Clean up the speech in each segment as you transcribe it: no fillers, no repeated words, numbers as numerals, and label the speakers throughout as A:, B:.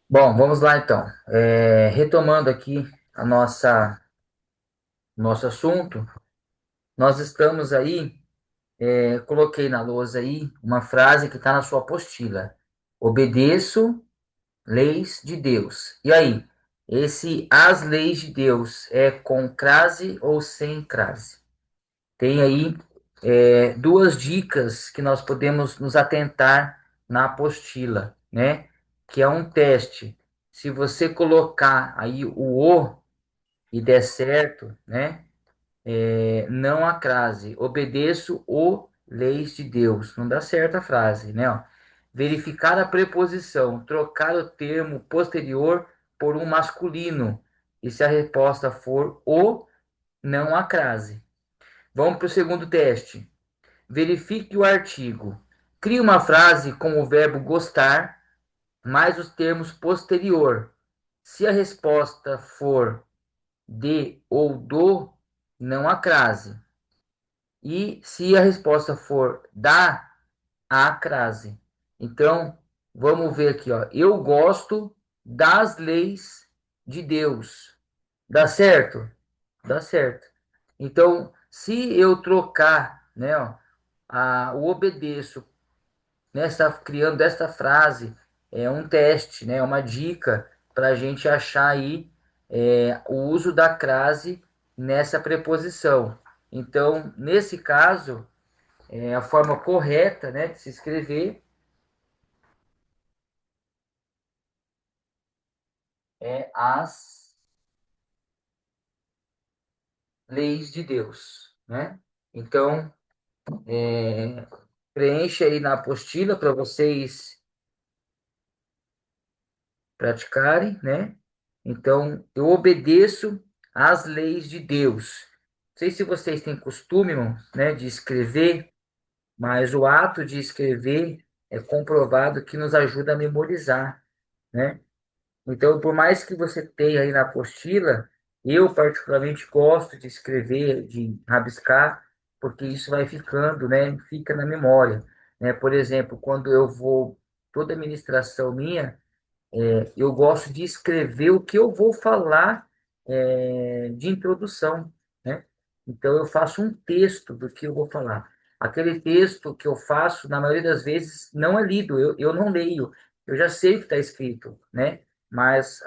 A: Bom, vamos lá então. Retomando aqui a nosso assunto, nós estamos aí, coloquei na lousa aí uma frase que está na sua apostila. Obedeço leis de Deus. E aí, esse as leis de Deus é com crase ou sem crase? Tem aí duas dicas que nós podemos nos atentar na apostila, né? Que é um teste. Se você colocar aí o e der certo, né? Não a crase. Obedeço o leis de Deus. Não dá certo a frase, né? Ó. Verificar a preposição, trocar o termo posterior por um masculino. E se a resposta for o, não a crase. Vamos para o segundo teste. Verifique o artigo. Crie uma frase com o verbo gostar mais os termos posterior. Se a resposta for de ou do, não há crase. E se a resposta for da, há crase. Então, vamos ver aqui, ó. Eu gosto das leis de Deus. Dá certo? Dá certo. Então, se eu trocar, né, ó, o obedeço nessa criando esta frase é um teste, né, uma dica para a gente achar aí o uso da crase nessa preposição. Então, nesse caso, a forma correta, né, de se escrever é as leis de Deus, né? Então, preencha aí na apostila para vocês praticarem, né? Então, eu obedeço às leis de Deus. Não sei se vocês têm costume, irmãos, né, de escrever, mas o ato de escrever é comprovado que nos ajuda a memorizar, né? Então, por mais que você tenha aí na apostila, eu particularmente gosto de escrever, de rabiscar, porque isso vai ficando, né? Fica na memória, né? Por exemplo, quando eu vou, toda administração minha, eu gosto de escrever o que eu vou falar de introdução, né? Então eu faço um texto do que eu vou falar. Aquele texto que eu faço, na maioria das vezes, não é lido, eu não leio, eu já sei o que está escrito, né? Mas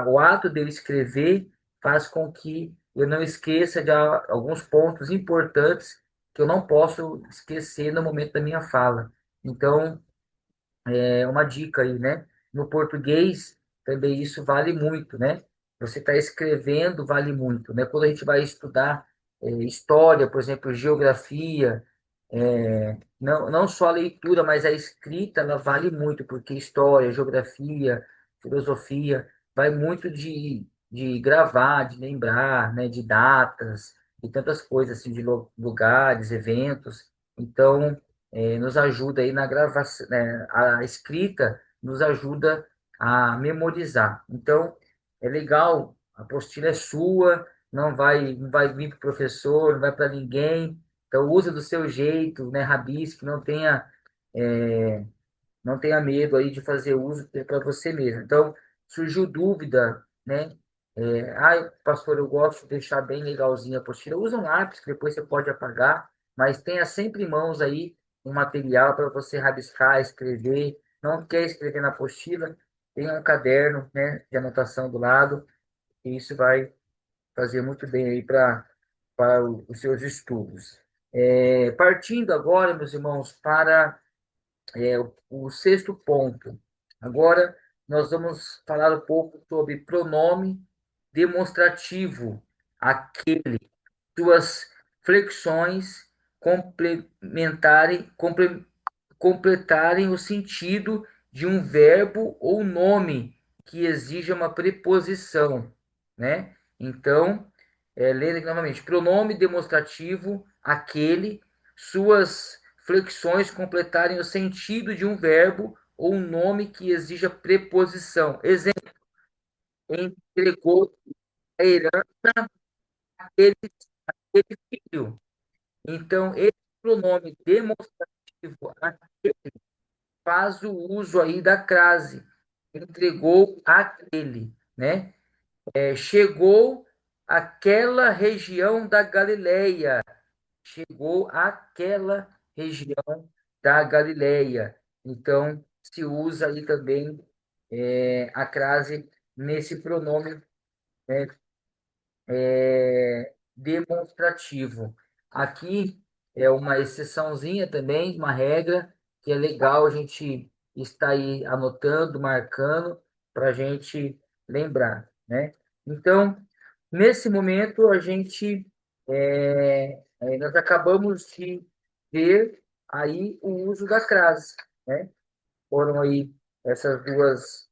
A: o ato de eu escrever faz com que eu não esqueça de alguns pontos importantes que eu não posso esquecer no momento da minha fala. Então, uma dica aí, né? No português, também isso vale muito, né? Você está escrevendo, vale muito, né? Quando a gente vai estudar história, por exemplo, geografia, não só a leitura, mas a escrita, ela vale muito, porque história, geografia, filosofia, vai muito de gravar, de lembrar, né? De datas, e tantas coisas, assim, de lugares, eventos. Então, nos ajuda aí na gravação, né, a escrita nos ajuda a memorizar. Então, é legal, a apostila é sua, não vai vir para o professor, não vai para ninguém. Então, usa do seu jeito, né, rabisque, é, não tenha medo aí de fazer uso para você mesmo. Então, surgiu dúvida, né? Pastor, eu gosto de deixar bem legalzinha a apostila. Usa um lápis, que depois você pode apagar, mas tenha sempre em mãos aí um material para você rabiscar, escrever. Não quer escrever na apostila? Tem um caderno, né, de anotação do lado, e isso vai fazer muito bem aí para os seus estudos. Partindo agora, meus irmãos, para o sexto ponto. Agora, nós vamos falar um pouco sobre pronome demonstrativo, suas flexões completarem o sentido de um verbo ou nome que exija uma preposição, né? Então, lendo aqui novamente, pronome demonstrativo, aquele, suas flexões completarem o sentido de um verbo ou um nome que exija preposição. Exemplo, entregou a herança àquele, àquele filho. Então, esse pronome demonstrativo, aquele, faz o uso aí da crase. Entregou aquele, né? Chegou àquela região da Galileia. Chegou àquela região da Galileia. Então, se usa aí também a crase nesse pronome, né, demonstrativo. Aqui é uma exceçãozinha também, uma regra que é legal a gente estar aí anotando, marcando, para a gente lembrar, né? Então, nesse momento, nós acabamos de ver aí o uso da crase, né? Foram aí essas duas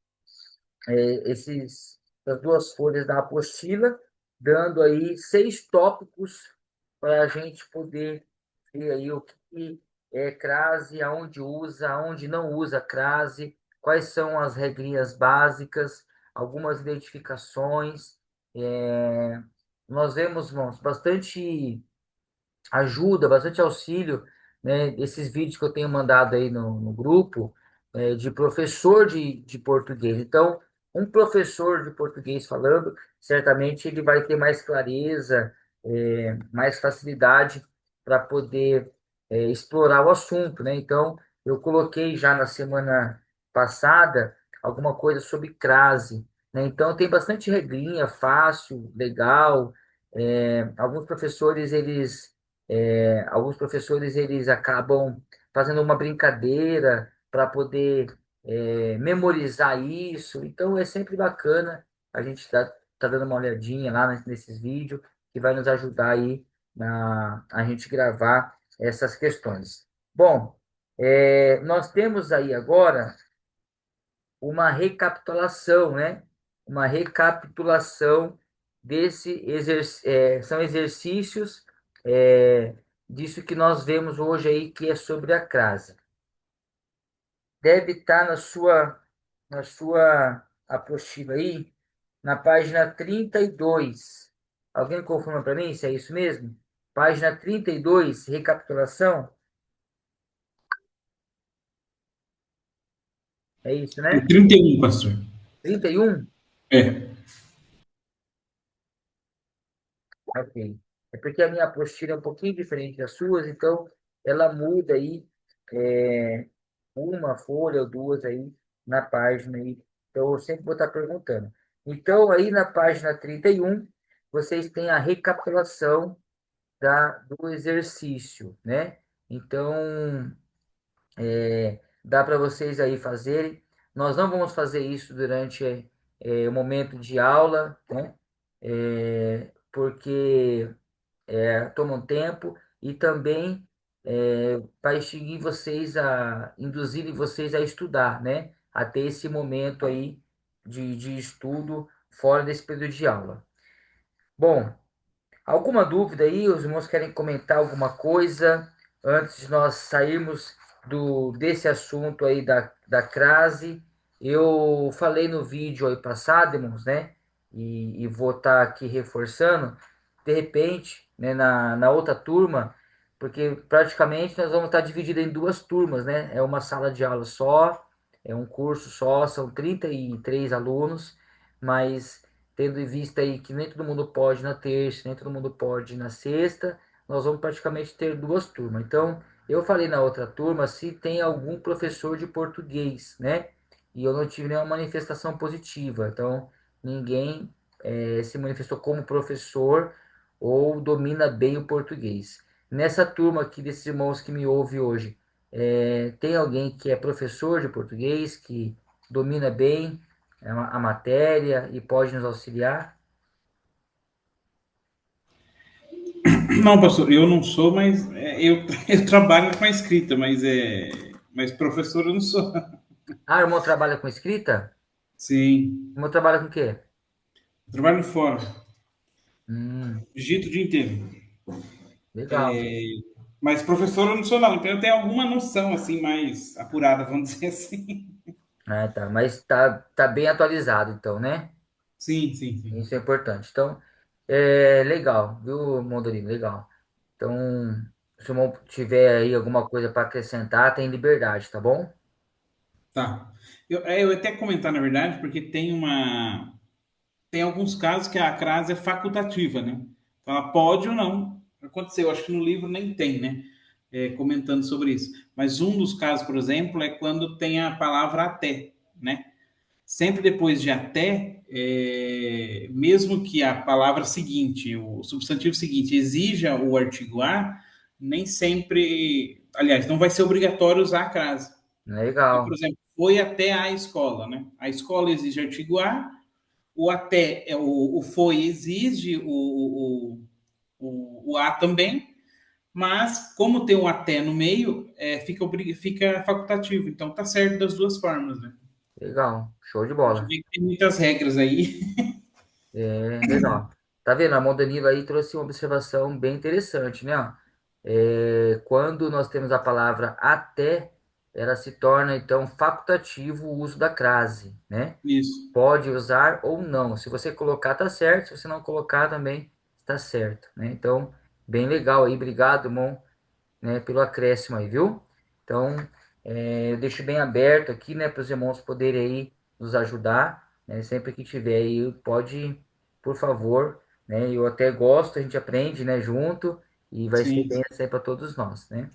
A: as duas folhas da apostila, dando aí 6 tópicos para a gente poder ver aí o que é crase, aonde usa, aonde não usa crase, quais são as regrinhas básicas, algumas identificações. É, nós vemos, irmãos, bastante ajuda, bastante auxílio, né? Esses vídeos que eu tenho mandado aí no grupo, de professor de português. Então, um professor de português falando, certamente ele vai ter mais clareza, mais facilidade para poder explorar o assunto, né? Então, eu coloquei já na semana passada alguma coisa sobre crase, né? Então, tem bastante regrinha, fácil, legal. Alguns professores, eles acabam fazendo uma brincadeira para poder memorizar isso. Então é sempre bacana a gente tá dando uma olhadinha lá nesses vídeos que vai nos ajudar aí a gente gravar essas questões. Bom, nós temos aí agora uma recapitulação, né? Uma recapitulação são exercícios disso que nós vemos hoje aí, que é sobre a crase. Deve estar na sua apostila aí, na página 32. Alguém confirma para mim se é isso mesmo? Página 32, recapitulação. É isso,
B: É
A: né?
B: 31, pastor.
A: 31.
B: É.
A: Ok. É porque a minha apostila é um pouquinho diferente das suas, então ela muda aí é, uma folha ou duas aí na página aí. Então eu sempre vou estar perguntando. Então aí na página 31 vocês têm a recapitulação do exercício, né? Então dá para vocês aí fazerem. Nós não vamos fazer isso durante o momento de aula, né? Porque toma um tempo e também para extinguir vocês induzir vocês a estudar, né? A ter esse momento aí de estudo fora desse período de aula. Bom, alguma dúvida aí? Os irmãos querem comentar alguma coisa antes de nós sairmos desse assunto aí da crase? Eu falei no vídeo aí passado, irmãos, né? E vou estar aqui reforçando. De repente, né, na outra turma, porque praticamente nós vamos estar divididos em duas turmas, né? É uma sala de aula só, é um curso só, são 33 alunos, mas tendo em vista aí que nem todo mundo pode na terça, nem todo mundo pode na sexta, nós vamos praticamente ter duas turmas. Então, eu falei na outra turma se tem algum professor de português, né? E eu não tive nenhuma manifestação positiva. Então, ninguém se manifestou como professor ou domina bem o português. Nessa turma aqui desses irmãos que me ouve hoje, tem alguém que é professor de português, que domina bem a matéria e pode nos auxiliar?
B: Não, pastor, eu não sou, mas eu trabalho com a escrita, mas professor eu não sou.
A: Ah, o irmão trabalha com escrita?
B: Sim,
A: O irmão trabalha com o quê?
B: eu trabalho fora,
A: Hum,
B: digito o dia inteiro.
A: legal.
B: Mas professor eu não sou, não, então eu tenho alguma noção assim mais apurada, vamos dizer assim.
A: Ah, tá. Mas tá bem atualizado, então, né?
B: Sim, sim, sim.
A: Isso é importante. Então, legal, viu, Mondolino? Legal. Então, se o irmão tiver aí alguma coisa para acrescentar, tem liberdade, tá bom?
B: Tá. Eu até comentar, na verdade, porque tem alguns casos que a crase é facultativa, né? Então, ela pode ou não acontecer. Eu acho que no livro nem tem, né? Comentando sobre isso. Mas um dos casos, por exemplo, é quando tem a palavra até, né? Sempre depois de até, mesmo que a palavra seguinte, o substantivo seguinte, exija o artigo a, nem sempre, aliás, não vai ser obrigatório usar a crase. Então, por
A: Legal,
B: exemplo, foi até a escola, né? A escola exige artigo a, o até, o foi exige o a também, mas como tem o até no meio, fica facultativo. Então tá certo das duas formas, né?
A: legal, show de
B: A gente
A: bola.
B: vê que tem muitas regras aí.
A: É, legal. Tá vendo? A mão Danilo aí trouxe uma observação bem interessante, né? Ó? Quando nós temos a palavra até, ela se torna, então, facultativo o uso da crase, né?
B: Isso.
A: Pode usar ou não. Se você colocar, tá certo. Se você não colocar, também está certo, né? Então, bem legal aí. Obrigado, irmão, né, pelo acréscimo aí, viu? Então, eu deixo bem aberto aqui, né, para os irmãos poderem aí nos ajudar, né? Sempre que tiver aí, pode, por favor, né? Eu até gosto, a gente aprende, né, junto e vai ser
B: Sim.
A: bem assim para todos nós, né?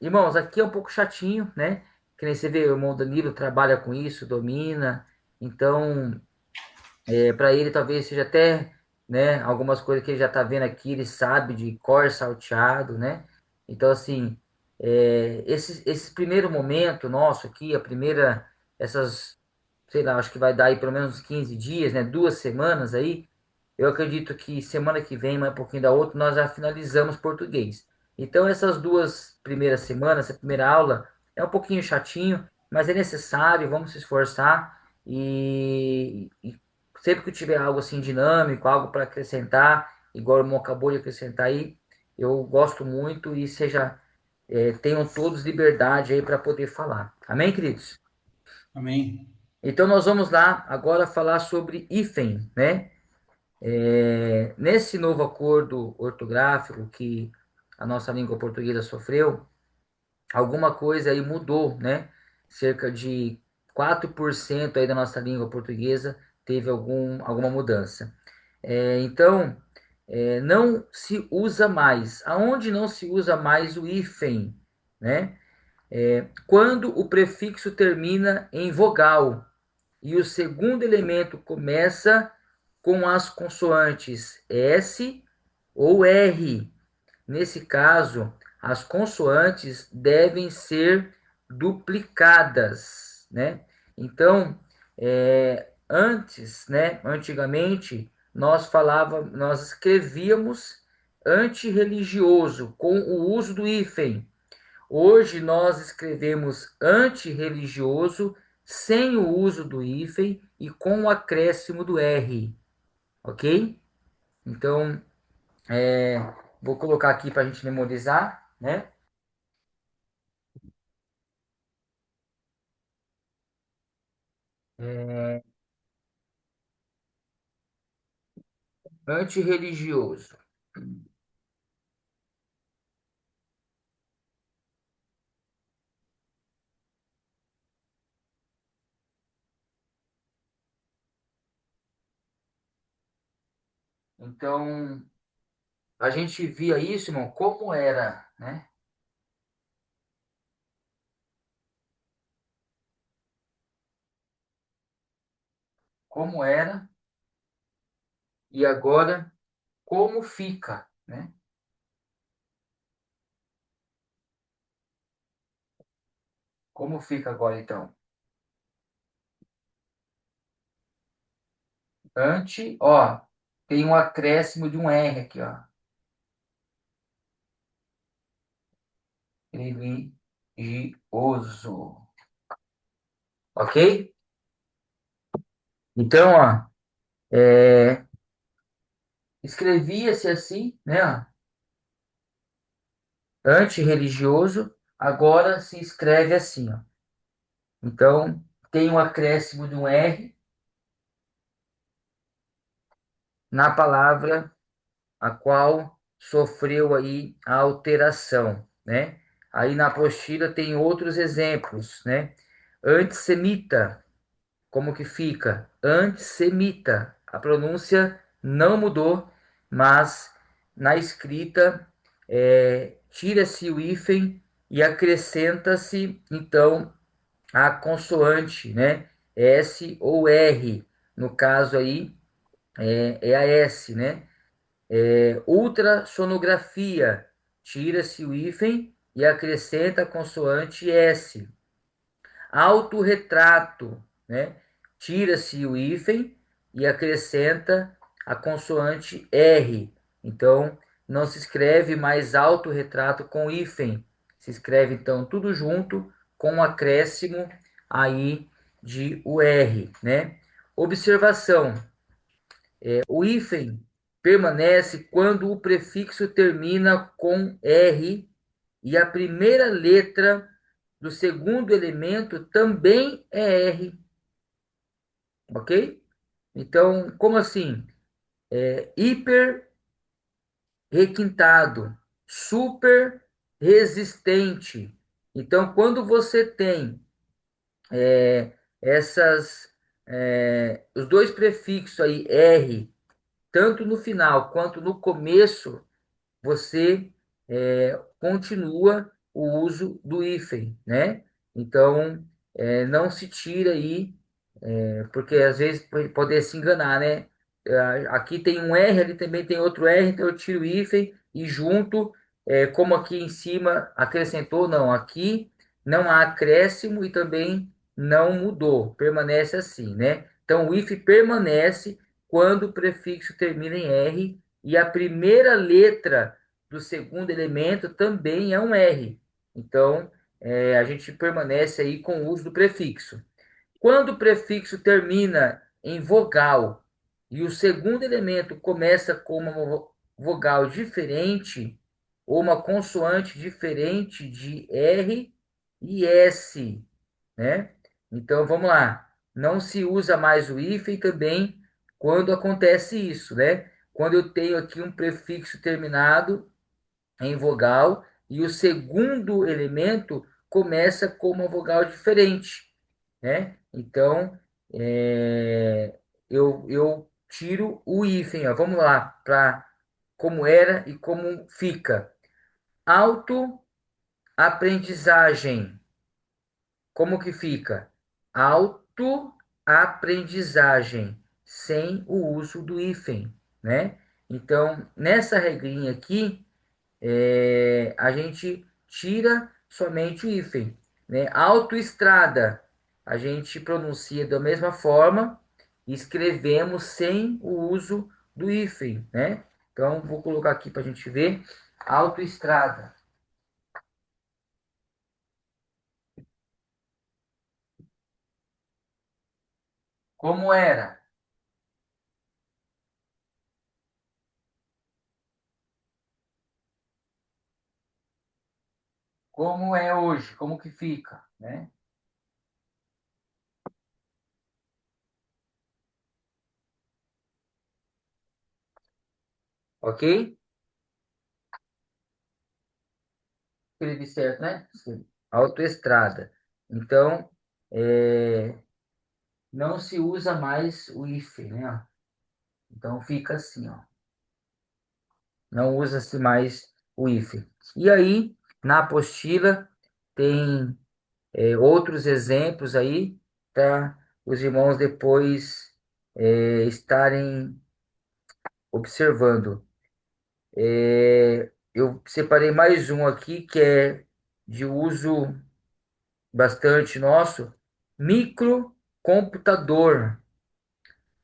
A: Irmãos, aqui é um pouco chatinho, né? Que nem você vê, o irmão Danilo trabalha com isso, domina, então para ele talvez seja até, né, algumas coisas que ele já está vendo aqui, ele sabe de cor salteado, né? Então, assim, esse primeiro momento nosso aqui, essas, sei lá, acho que vai dar aí pelo menos uns 15 dias, né? 2 semanas aí, eu acredito que semana que vem, mais um pouquinho da outra, nós já finalizamos português. Então, essas 2 primeiras semanas, essa primeira aula, é um pouquinho chatinho, mas é necessário, vamos se esforçar e sempre que tiver algo assim dinâmico, algo para acrescentar, igual o irmão acabou de acrescentar aí, eu gosto muito e tenham todos liberdade aí para poder falar. Amém, queridos?
B: Amém.
A: Então nós vamos lá agora falar sobre hífen, né? Nesse novo acordo ortográfico que a nossa língua portuguesa sofreu, alguma coisa aí mudou, né? Cerca de 4% aí da nossa língua portuguesa teve alguma mudança. Então, não se usa mais. Aonde não se usa mais o hífen, né? Quando o prefixo termina em vogal e o segundo elemento começa com as consoantes S ou R. Nesse caso, as consoantes devem ser duplicadas, né? Então, antigamente, nós escrevíamos antirreligioso com o uso do hífen. Hoje nós escrevemos antirreligioso sem o uso do hífen e com o acréscimo do R, ok? Então, vou colocar aqui para a gente memorizar, né? É, antirreligioso. Então, a gente via isso, irmão, como era, né? Como era e agora como fica, né? Como fica agora, então? Ó, tem um acréscimo de um R aqui, ó. Religioso. Ok? Então, ó, escrevia-se assim, né? Ó, antirreligioso, agora se escreve assim, ó. Então, tem um acréscimo de um R na palavra a qual sofreu aí a alteração, né? Aí na apostila tem outros exemplos, né? Antissemita, como que fica? Antissemita. A pronúncia não mudou, mas na escrita tira-se o hífen e acrescenta-se então a consoante, né? S ou R. No caso aí é a S, né? Ultrassonografia, tira-se o hífen e acrescenta a consoante S. Autorretrato, né? Tira-se o hífen e acrescenta a consoante R. Então, não se escreve mais autorretrato com hífen. Se escreve, então, tudo junto com um acréscimo aí de o R, né? Observação: o hífen permanece quando o prefixo termina com R e a primeira letra do segundo elemento também é R, ok? Então, como assim? Hiper requintado, super resistente. Então, quando você tem essas os dois prefixos aí R, tanto no final quanto no começo, você continua o uso do hífen, né? Então, não se tira aí, porque às vezes pode poder se enganar, né? Aqui tem um R, ali também tem outro R, então eu tiro o hífen e junto, como aqui em cima acrescentou, não, aqui não há acréscimo e também não mudou, permanece assim, né? Então, o hífen permanece quando o prefixo termina em R e a primeira letra do segundo elemento também é um R. Então, a gente permanece aí com o uso do prefixo. Quando o prefixo termina em vogal e o segundo elemento começa com uma vogal diferente ou uma consoante diferente de R e S, né? Então vamos lá. Não se usa mais o hífen também quando acontece isso, né? Quando eu tenho aqui um prefixo terminado em vogal e o segundo elemento começa com uma vogal diferente, né? Então, eu tiro o hífen, ó. Vamos lá, para como era e como fica. Autoaprendizagem. Como que fica? Autoaprendizagem, sem o uso do hífen, né? Então, nessa regrinha aqui, a gente tira somente o hífen, né? Autoestrada, a gente pronuncia da mesma forma e escrevemos sem o uso do hífen, né? Então, vou colocar aqui para a gente ver. Autoestrada. Como era? Como é hoje? Como que fica, né? Ok? Escrevi certo, né? Sim. Autoestrada. Então, não se usa mais o hífen, né? Então, fica assim, ó. Não usa-se mais o hífen. E aí, na apostila, tem outros exemplos aí, para os irmãos depois estarem observando. Eu separei mais um aqui que é de uso bastante nosso, microcomputador.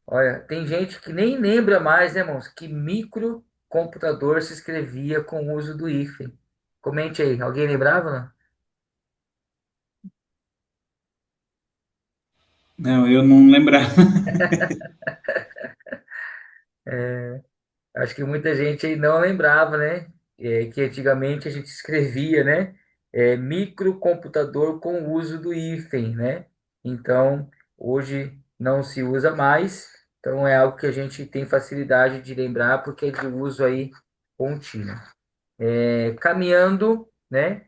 A: Olha, tem gente que nem lembra mais, né, irmãos, que microcomputador se escrevia com o uso do hífen. Comente aí, alguém lembrava, não?
B: Não, eu não lembrava.
A: Acho que muita gente aí não lembrava, né? Que antigamente a gente escrevia, né? Microcomputador com o uso do hífen, né? Então, hoje não se usa mais. Então, é algo que a gente tem facilidade de lembrar porque é de uso aí contínuo. Caminhando, né?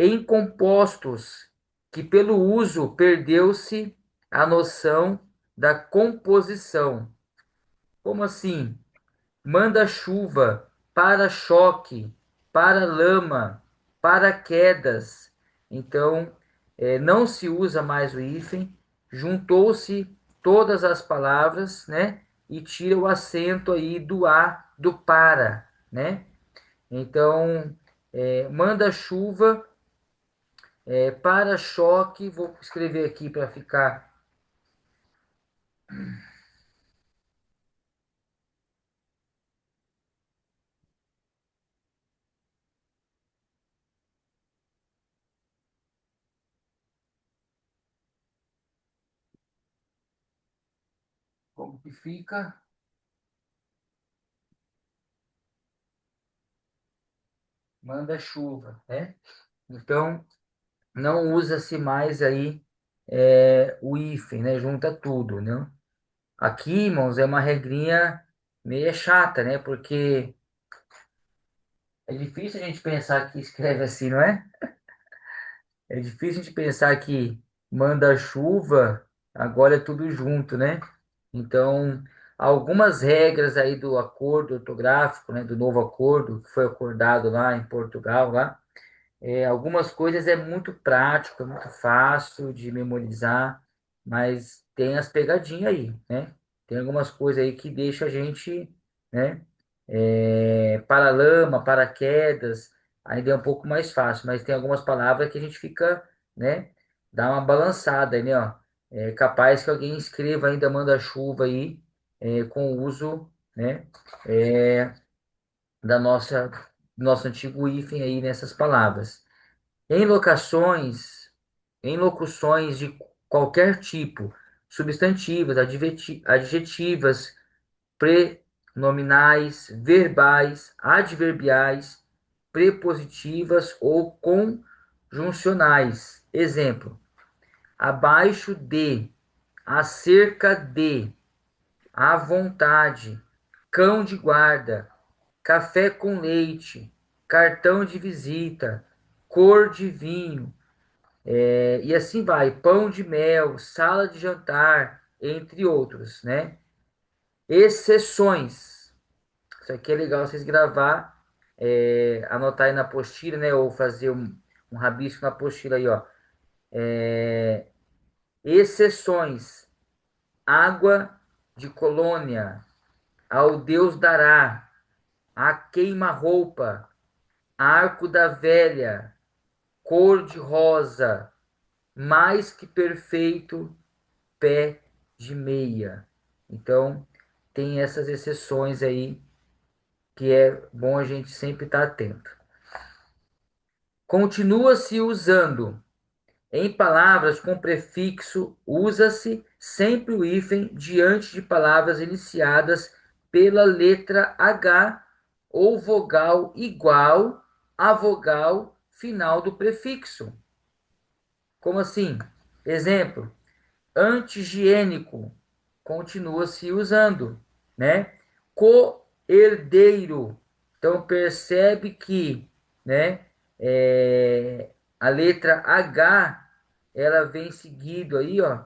A: em compostos, que pelo uso perdeu-se a noção da composição. Como assim? Manda-chuva, para-choque, para-lama, paraquedas. Então, não se usa mais o hífen, juntou-se todas as palavras, né? E tira o acento aí do a, do para, né? Então, manda-chuva, para-choque, vou escrever aqui para ficar como que fica, manda-chuva, né? Então, não usa-se mais aí o hífen, né? Junta tudo, né? Aqui, irmãos, é uma regrinha meio chata, né? Porque é difícil a gente pensar que escreve assim, não é? É difícil a gente pensar que manda chuva, agora é tudo junto, né? Então, algumas regras aí do acordo ortográfico, né? Do novo acordo que foi acordado lá em Portugal, lá. Algumas coisas é muito prático, é muito fácil de memorizar, mas tem as pegadinhas aí, né? Tem algumas coisas aí que deixa a gente, né? Paralama, paraquedas, ainda é um pouco mais fácil, mas tem algumas palavras que a gente fica, né? Dá uma balançada aí, né? Ó. É capaz que alguém escreva ainda manda-chuva aí, com o uso, né? é, da nosso antigo hífen aí nessas palavras. Em locações, em locuções de qualquer tipo, substantivas, adjetivas, prenominais, verbais, adverbiais, prepositivas ou conjuncionais. Exemplo: abaixo de, acerca de, à vontade, cão de guarda, café com leite, cartão de visita, cor de vinho, e assim vai, pão de mel, sala de jantar, entre outros, né? Exceções. Isso aqui é legal vocês gravar, anotar aí na apostila, né? Ou fazer um rabisco na apostila aí, ó. Exceções. Água de colônia, ao Deus dará, a queima-roupa, arco da velha, cor de rosa, mais que perfeito, pé de meia. Então, tem essas exceções aí que é bom a gente sempre estar atento. Continua-se usando em palavras com prefixo, usa-se sempre o hífen diante de palavras iniciadas pela letra H ou vogal igual à vogal final do prefixo. Como assim? Exemplo: anti-higiênico, continua se usando, né? Co-herdeiro, então percebe que, né, a letra H, ela vem seguido aí, ó,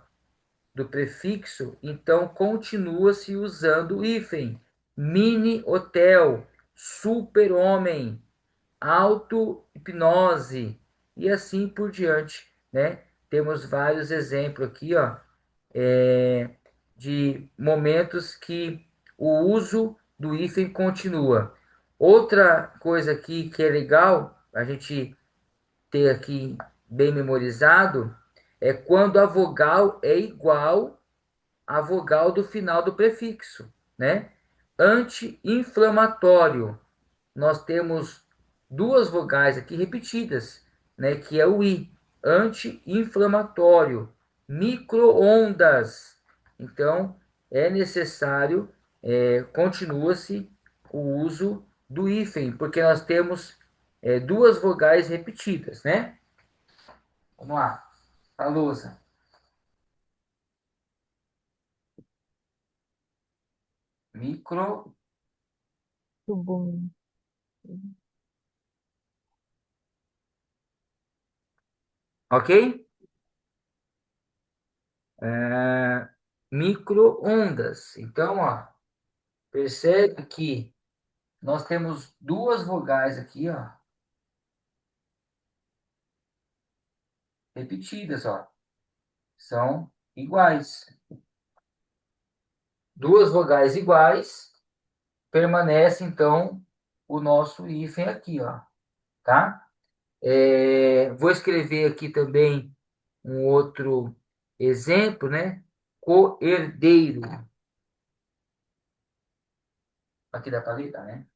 A: do prefixo, então continua se usando o hífen. Mini hotel, super-homem, auto-hipnose e assim por diante, né? Temos vários exemplos aqui, ó, é, de momentos que o uso do hífen continua. Outra coisa aqui que é legal a gente ter aqui bem memorizado é quando a vogal é igual à vogal do final do prefixo, né? Anti-inflamatório, nós temos duas vogais aqui repetidas, né, que é o I, anti-inflamatório, micro-ondas. Então, é necessário, continua-se o uso do hífen, porque nós temos duas vogais repetidas, né? Vamos lá, a lousa. Micro,
C: Muito bom.
A: Ok? É, micro-ondas. Então, ó, percebe que nós temos duas vogais aqui, ó, repetidas, ó, são iguais. Duas vogais iguais, permanece então o nosso hífen aqui, ó, tá? Vou escrever aqui também um outro exemplo, né? Coerdeiro. Aqui dá para ler, tá, né?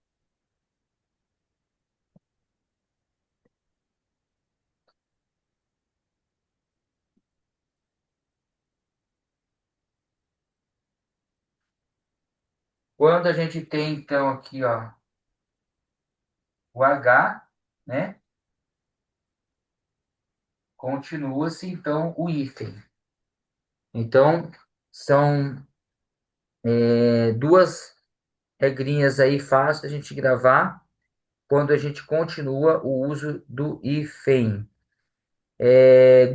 A: Quando a gente tem, então, aqui, ó, o H, né? Continua-se, então, o hífen. Então, são duas regrinhas aí fáceis da gente gravar quando a gente continua o uso do hífen.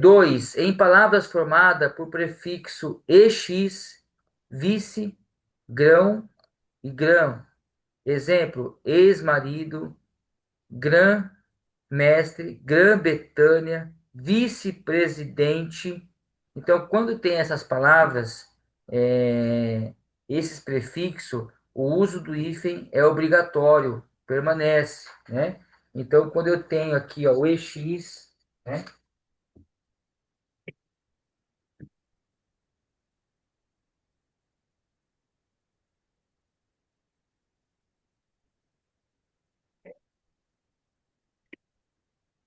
A: Dois, em palavras formadas por prefixo ex, vice, grão e grão. Exemplo, ex-marido, grã-mestre, Grã-Bretanha, vice-presidente. Então, quando tem essas palavras, esses prefixos, o uso do hífen é obrigatório, permanece, né? Então, quando eu tenho aqui, ó, o ex, né?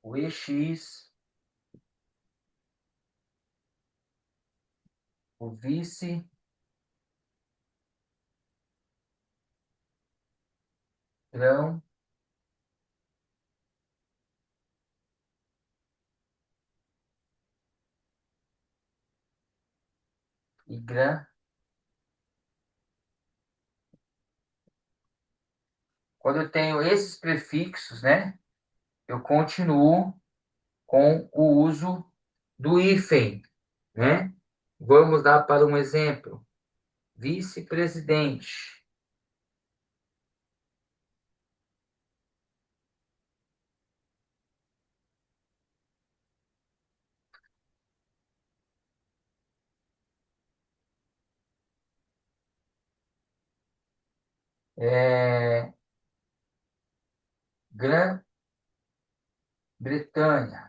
A: O ex, o vice, grão e grã. Quando eu tenho esses prefixos, né? Eu continuo com o uso do hífen, né? Vamos dar para um exemplo. Vice-presidente, é, Grã-Bretanha.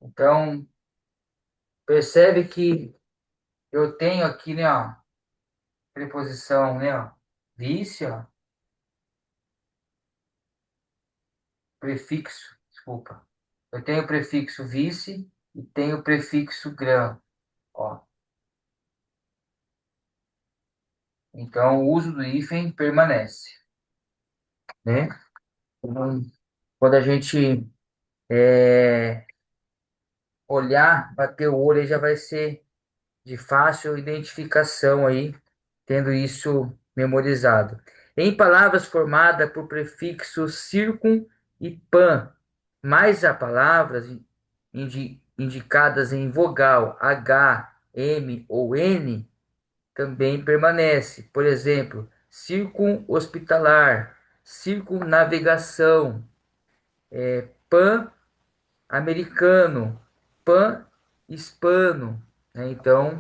A: Então, percebe que eu tenho aqui, né, ó, preposição, né, ó, vice, ó, prefixo, desculpa. Eu tenho o prefixo vice e tenho o prefixo grã, ó. Então, o uso do hífen permanece, né? Então, quando a gente olhar, bater o olho, aí já vai ser de fácil identificação aí, tendo isso memorizado. Em palavras formadas por prefixos circum e pan, mais a palavras indicadas em vogal H, M ou N, também permanece. Por exemplo, circunhospitalar, circunnavegação, pan-americano, pan-hispano, né? Então,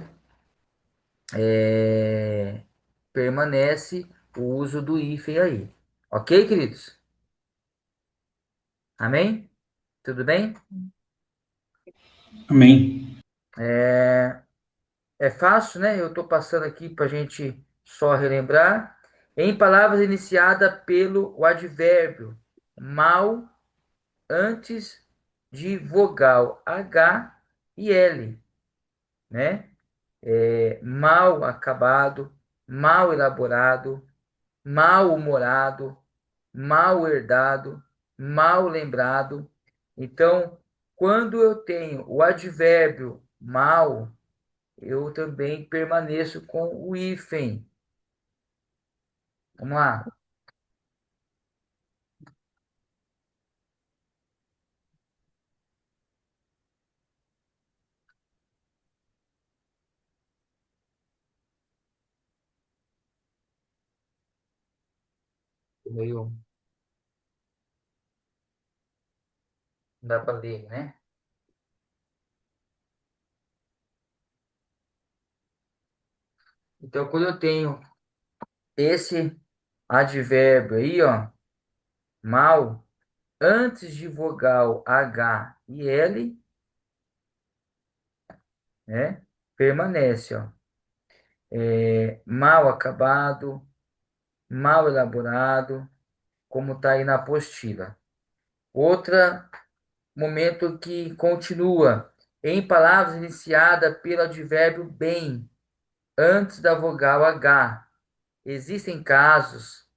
A: permanece o uso do hífen aí. Ok, queridos? Amém? Tudo bem?
B: Amém.
A: É fácil, né? Eu estou passando aqui para a gente só relembrar. Em palavras iniciadas pelo advérbio mal antes de vogal H e L, né? Mal acabado, mal elaborado, mal-humorado, mal herdado, mal lembrado. Então, Quando eu tenho o advérbio mal, eu também permaneço com o hífen. Vamos lá. Meio, não dá para ler, né? Então, quando eu tenho esse advérbio aí, ó, mal, antes de vogal H e L, né? Permanece, ó. Mal acabado, mal elaborado, como está aí na apostila. Outra momento que continua em palavras iniciada pelo advérbio bem, antes da vogal H. Existem casos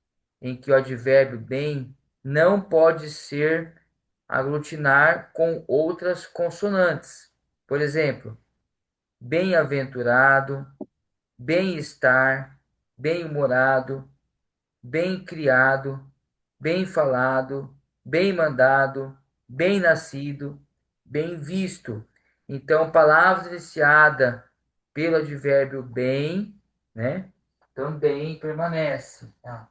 A: em que o advérbio bem não pode ser aglutinar com outras consonantes. Por exemplo, bem-aventurado, bem-estar, bem-humorado, bem-criado, bem-falado, bem-mandado, bem-nascido, bem-visto. Então, palavras iniciadas pelo advérbio bem, né? Também permanece. Tá?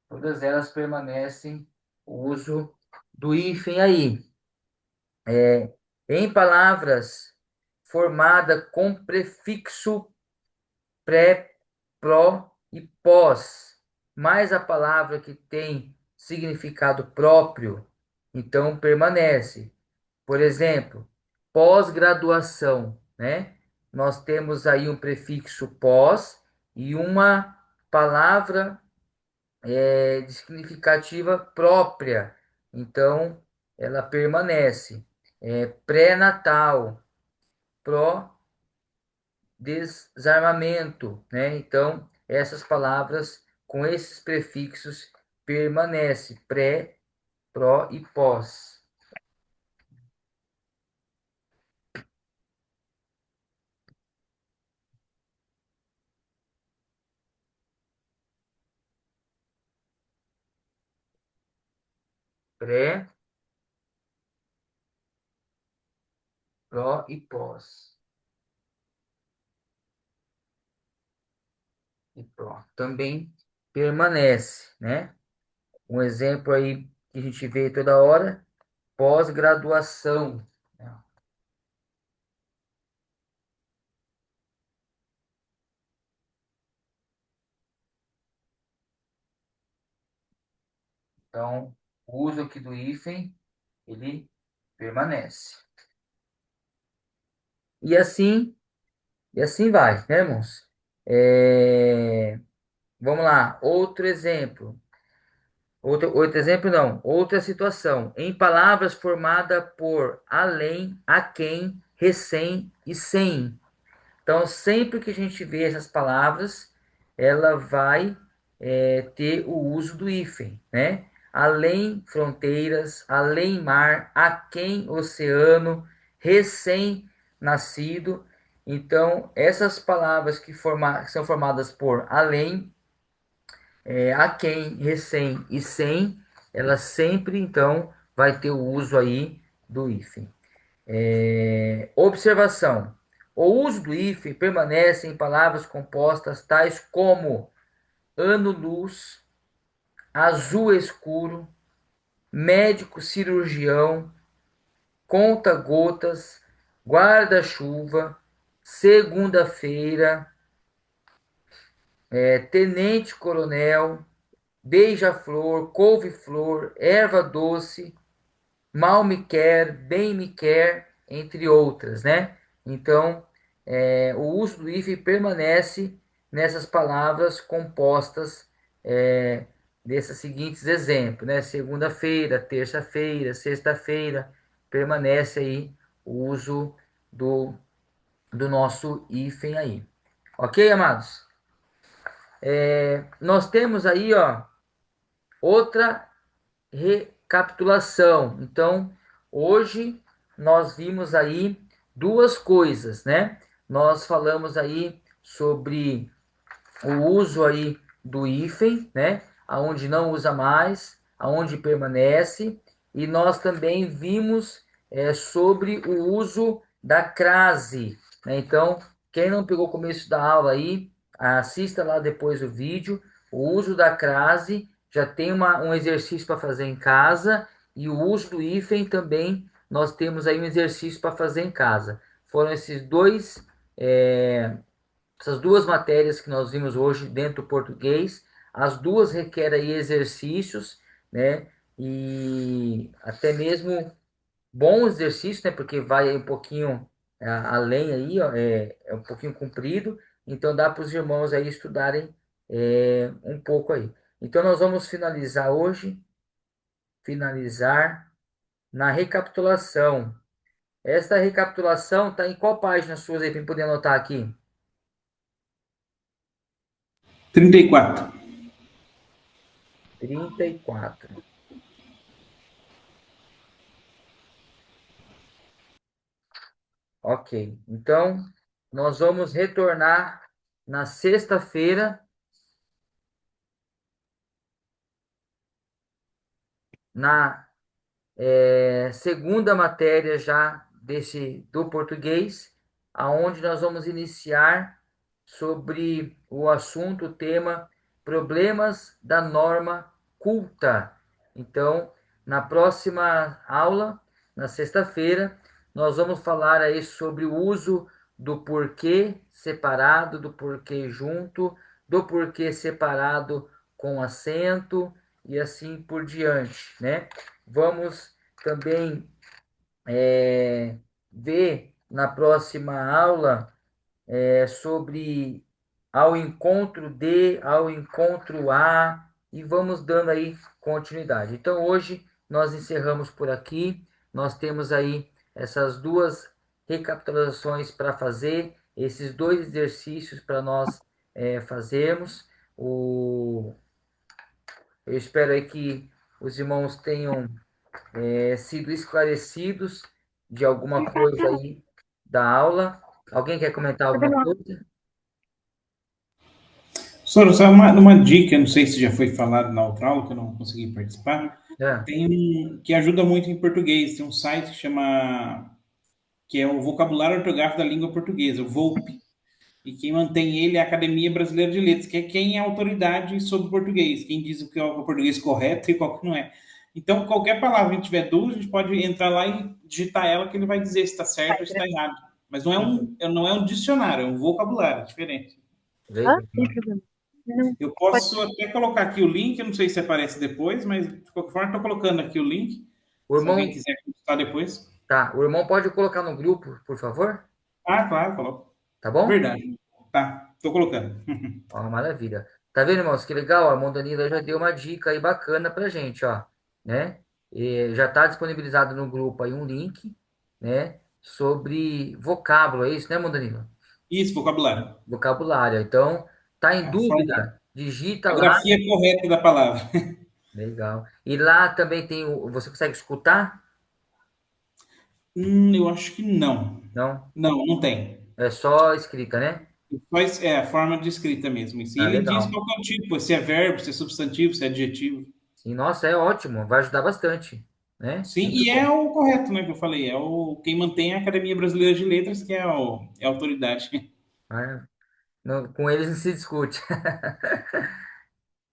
A: Todas elas permanecem o uso do hífen aí. Em palavras formada com prefixo pré, pró e pós, mais a palavra que tem significado próprio, então permanece. Por exemplo, pós-graduação, né? Nós temos aí um prefixo pós e uma palavra de significativa própria. Então, ela permanece. Pré-natal, pró-desarmamento, né? Então, essas palavras com esses prefixos permanecem. Pré, pró e pós. Pré, pró e pós. E pró. Também permanece, né? Um exemplo aí que a gente vê toda hora, pós-graduação, né? Então, o uso aqui do hífen, ele permanece. E assim, e assim vai, né, irmãos? Vamos lá, outro exemplo. Outro exemplo não, outra situação. Em palavras formada por além, a quem, recém e sem. Então, sempre que a gente vê essas palavras, ela vai ter o uso do hífen, né? Além fronteiras, além mar, aquém oceano, recém-nascido. Então, essas palavras que são formadas por além, aquém, recém e sem, ela sempre, então, vai ter o uso aí do hífen. Observação. O uso do hífen permanece em palavras compostas tais como ano-luz, azul escuro, médico cirurgião, conta-gotas, guarda-chuva, segunda-feira, tenente-coronel, beija-flor, couve-flor, erva doce, mal me quer, bem me quer, entre outras, né? Então, o uso do hífen permanece nessas palavras compostas desses seguintes exemplos, né? Segunda-feira, terça-feira, sexta-feira, permanece aí o uso do, do nosso hífen aí. Ok, amados? Nós temos aí, ó, outra recapitulação. Então, hoje nós vimos aí duas coisas, né? Nós falamos aí sobre o uso aí do hífen, né? Aonde não usa mais, aonde permanece, e nós também vimos sobre o uso da crase, né? Então, quem não pegou o começo da aula aí, assista lá depois o vídeo. O uso da crase já tem um exercício para fazer em casa, e o uso do hífen também nós temos aí um exercício para fazer em casa. Foram esses dois essas duas matérias que nós vimos hoje dentro do português, as duas requerem aí exercícios, né? E até mesmo bons exercícios, né? Porque vai aí um pouquinho além aí, ó, é um pouquinho comprido, então dá para os irmãos aí estudarem um pouco aí. Então nós vamos finalizar hoje, finalizar na recapitulação. Esta recapitulação está em qual página suas aí para eu poder anotar aqui?
B: 34.
A: 34. Ok. Então, nós vamos retornar na sexta-feira, na segunda matéria já do português, aonde nós vamos iniciar sobre o assunto, o tema problemas da norma culta. Então, na próxima aula, na sexta-feira, nós vamos falar aí sobre o uso do porquê separado, do porquê junto, do porquê separado com acento e assim por diante, né? Vamos também ver na próxima aula sobre ao encontro de, ao encontro a, e vamos dando aí continuidade. Então, hoje nós encerramos por aqui. Nós temos aí essas duas recapitulações para fazer, esses dois exercícios para nós fazermos. Eu espero aí que os irmãos tenham sido esclarecidos de alguma coisa aí da aula. Alguém quer comentar alguma coisa?
B: Só uma dica, não sei se já foi falado na outra aula, que eu não consegui participar.
A: É.
B: Tem um que ajuda muito em português. Tem um site que é o Vocabulário Ortográfico da Língua Portuguesa, o VOLP. E quem mantém ele é a Academia Brasileira de Letras, que é quem é a autoridade sobre o português, quem diz o que é o português correto e qual que não é. Então, qualquer palavra que a gente tiver dúvida, a gente pode entrar lá e digitar ela, que ele vai dizer se está certo ou se está errado. Mas não é um dicionário, é um vocabulário, é diferente.
A: Legal.
B: Eu posso até colocar aqui o link, eu não sei se aparece depois, mas de qualquer forma, estou colocando aqui o link,
A: O
B: se alguém
A: irmão,
B: quiser consultar depois.
A: tá, o irmão pode colocar no grupo, por favor?
B: Ah, claro, coloco.
A: Tá bom?
B: Verdade. Tá, estou colocando.
A: Ó, maravilha. Tá vendo, irmãos? Que legal, a irmã Danila já deu uma dica aí bacana pra gente, ó, né? E já tá disponibilizado no grupo aí um link, né, sobre vocábulo, é isso, né, irmã Danila?
B: Isso, vocabulário.
A: Vocabulário. Então, tá em
B: A forma,
A: dúvida? Digita
B: a
A: lá.
B: grafia correta da palavra.
A: Legal. E lá também tem você consegue escutar?
B: Eu acho que não.
A: Não?
B: Não, não tem.
A: É só escrita, né?
B: Mas é a forma de escrita mesmo. E
A: Ah,
B: ele diz
A: legal.
B: qual que é o tipo, se é verbo, se é substantivo, se é adjetivo.
A: Sim, nossa, é ótimo, vai ajudar bastante, né?
B: Sim,
A: Muito
B: e é
A: bom.
B: o correto, né, que eu falei. É o quem mantém a Academia Brasileira de Letras, que é a autoridade.
A: Com eles não se discute.